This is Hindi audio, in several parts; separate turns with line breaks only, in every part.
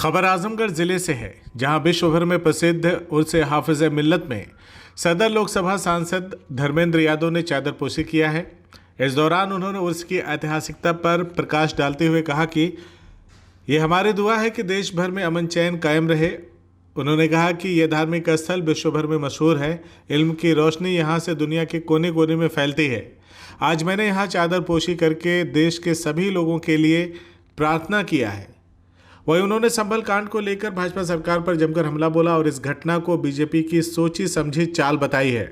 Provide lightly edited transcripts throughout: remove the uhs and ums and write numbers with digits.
खबर आजमगढ़ जिले से है, जहां विश्व भर में प्रसिद्ध उर्स हाफिज मिल्लत में सदर लोकसभा सांसद धर्मेंद्र यादव ने चादरपोशी किया है। इस दौरान उन्होंने उर्स की ऐतिहासिकता पर प्रकाश डालते हुए कहा कि ये हमारी दुआ है कि देश भर में अमन चैन कायम रहे। उन्होंने कहा कि यह धार्मिक स्थल विश्व भर में मशहूर है। इल्म की रोशनी यहाँ से दुनिया के कोने कोने में फैलती है। आज मैंने यहाँ चादरपोशी करके देश के सभी लोगों के लिए प्रार्थना किया है। वहीं उन्होंने संभल कांड को लेकर भाजपा सरकार पर जमकर हमला बोला और इस घटना को बीजेपी की सोची समझी चाल बताई है।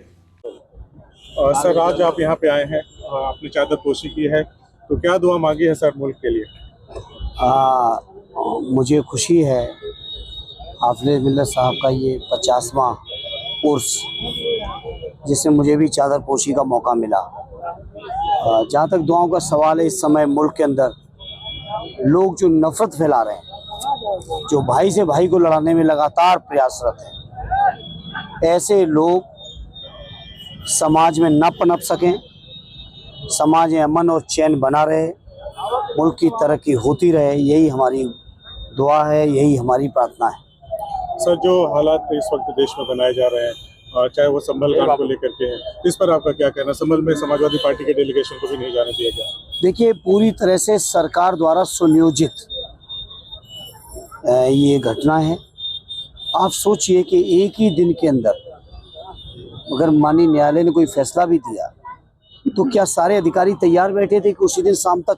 सर, आज आप यहाँ पे आए हैं, आपने चादरपोशी की है, तो क्या दुआ मांगी है सर मुल्क के लिए?
मुझे खुशी है हाफिज मिल्लत साहब का ये 50वां उर्स, जिसमें मुझे भी चादरपोशी का मौका मिला। जहाँ तक दुआओं का सवाल है, इस समय मुल्क के अंदर लोग जो नफरत फैला रहे हैं, जो भाई से भाई को लड़ाने में लगातार प्रयासरत हैं, ऐसे लोग समाज में न पनप सकें, समाज में अमन और चैन बना रहे, मुल्क की तरक्की होती रहे, यही हमारी दुआ है, यही हमारी प्रार्थना है।
सर, जो हालात इस वक्त देश में बनाए जा रहे हैं, चाहे वो संभल कांड को लेकर के हैं, इस पर आपका क्या कहना? संभल में समाजवादी पार्टी के डेलीगेशन को भी नहीं जाने दिया गया।
देखिए, पूरी तरह से सरकार द्वारा सुनियोजित ये घटना है। आप सोचिए कि एक ही दिन के अंदर अगर माननीय न्यायालय ने कोई फैसला भी दिया तो क्या सारे अधिकारी तैयार बैठे थे कि उसी दिन शाम तक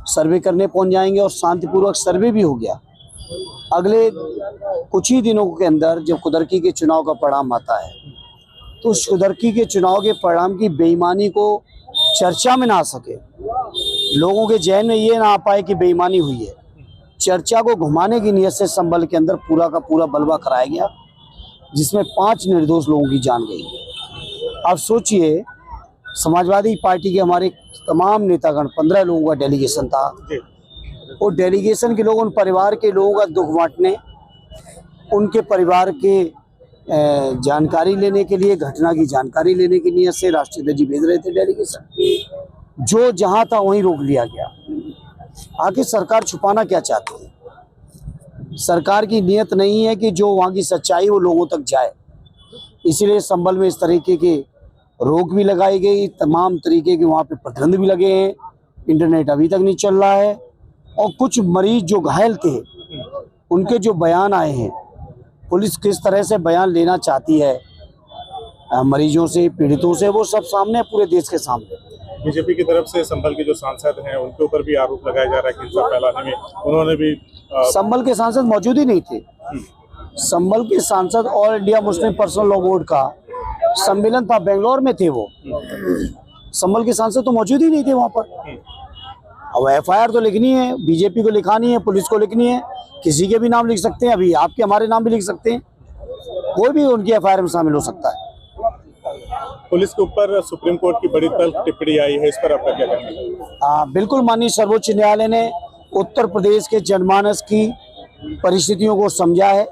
सर्वे करने पहुंच जाएंगे? और शांतिपूर्वक सर्वे भी हो गया। अगले कुछ ही दिनों के अंदर जब कुदरती के चुनाव का परिणाम आता है, तो उस कुदरती के चुनाव के परिणाम की बेईमानी को चर्चा में ना आ सके, लोगों के जहन में ये ना आ पाए कि बेईमानी हुई है, चर्चा को घुमाने की नीयत से संभल के अंदर पूरा का पूरा बलवा कराया गया, जिसमें 5 निर्दोष लोगों की जान गई। अब सोचिए, समाजवादी पार्टी के हमारे तमाम नेतागण, 15 लोगों का डेलीगेशन था, और डेलीगेशन के लोग उन परिवार के लोगों का दुख बांटने, उनके परिवार के जानकारी लेने के लिए, घटना की जानकारी लेने की नीयत से राष्ट्रीय ध्वज भेज रहे थे डेलीगेशन। जो जहां था वहीं रोक लिया गया। आखिर सरकार छुपाना क्या चाहती है? सरकार की नीयत नहीं है कि जो वहाँ की सच्चाई वो लोगों तक जाए, इसीलिए संभल में इस तरीके के रोक भी लगाई गई, तमाम तरीके के वहाँ पे प्रतिबंध भी लगे हैं। इंटरनेट अभी तक नहीं चल रहा है, और कुछ मरीज जो घायल थे उनके जो बयान आए हैं, पुलिस किस तरह से बयान लेना चाहती है मरीजों से, पीड़ितों से, वो सब सामने, पूरे देश के सामने।
बीजेपी की तरफ से संभल के जो सांसद हैं उनके ऊपर भी आरोप लगाया जा रहा है कि हिंसा फैलाने में उन्होंने भी
संभल के सांसद मौजूद ही नहीं थे। संभल के सांसद all India Muslim personal law board का सम्मेलन था, बेंगलोर में थे वो। संभल के सांसद तो मौजूद ही नहीं थे वहां पर। अब एफआईआर तो लिखनी है, बीजेपी को लिखानी है, पुलिस को लिखनी है, किसी के भी नाम लिख सकते हैं, अभी आपके हमारे नाम भी लिख सकते हैं, कोई भी उनकी एफआईआर में शामिल हो सकता है।
पुलिस के ऊपर सुप्रीम कोर्ट की बड़ी तल्ख टिप्पणी आई है, इस पर आपका क्या कहना है?
बिल्कुल, माननीय सर्वोच्च न्यायालय ने उत्तर प्रदेश के जनमानस की परिस्थितियों को समझा है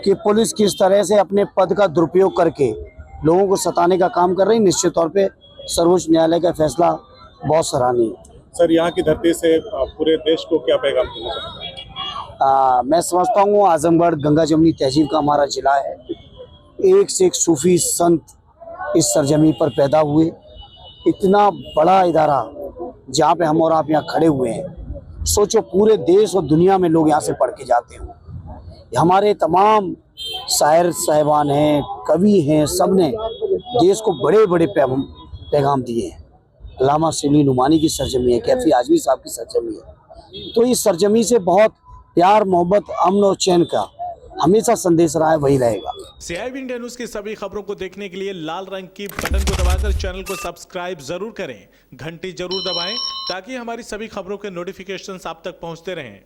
कि पुलिस किस तरह से अपने पद का दुरुपयोग करके लोगों को सताने का काम कर रही है। निश्चित तौर पे सर्वोच्च न्यायालय का फैसला बहुत सराहनीय है।
सर, यहाँ की धरती से पूरे देश को क्या पैगाम देना चाहते हैं?
मैं समझता हूँ आजमगढ़ गंगा जमुनी तहजीब का हमारा जिला है। एक से एक सूफी संत इस सरजमी पर पैदा हुए। इतना बड़ा इदारा जहाँ पे हम और आप यहाँ खड़े हुए हैं, सोचो पूरे देश और दुनिया में लोग यहाँ से पढ़ के जाते हो। हमारे तमाम शायर साहिबान हैं, कवि हैं, सब ने देश को बड़े बड़े पैगाम दिए हैं। अल्लामा सिली नुमानी की सरजमी है, कैफी आजमी साहब की सरजमी है। तो इस सरजमी से बहुत प्यार, मोहब्बत, अमन और चैन का हमेशा संदेश रहा है, वही रहेगा।
CIB इंडिया न्यूज की सभी खबरों को देखने के लिए लाल रंग की बटन को दबाकर चैनल को सब्सक्राइब जरूर करें, घंटी जरूर दबाएं, ताकि हमारी सभी खबरों के नोटिफिकेशंस आप तक पहुंचते रहें।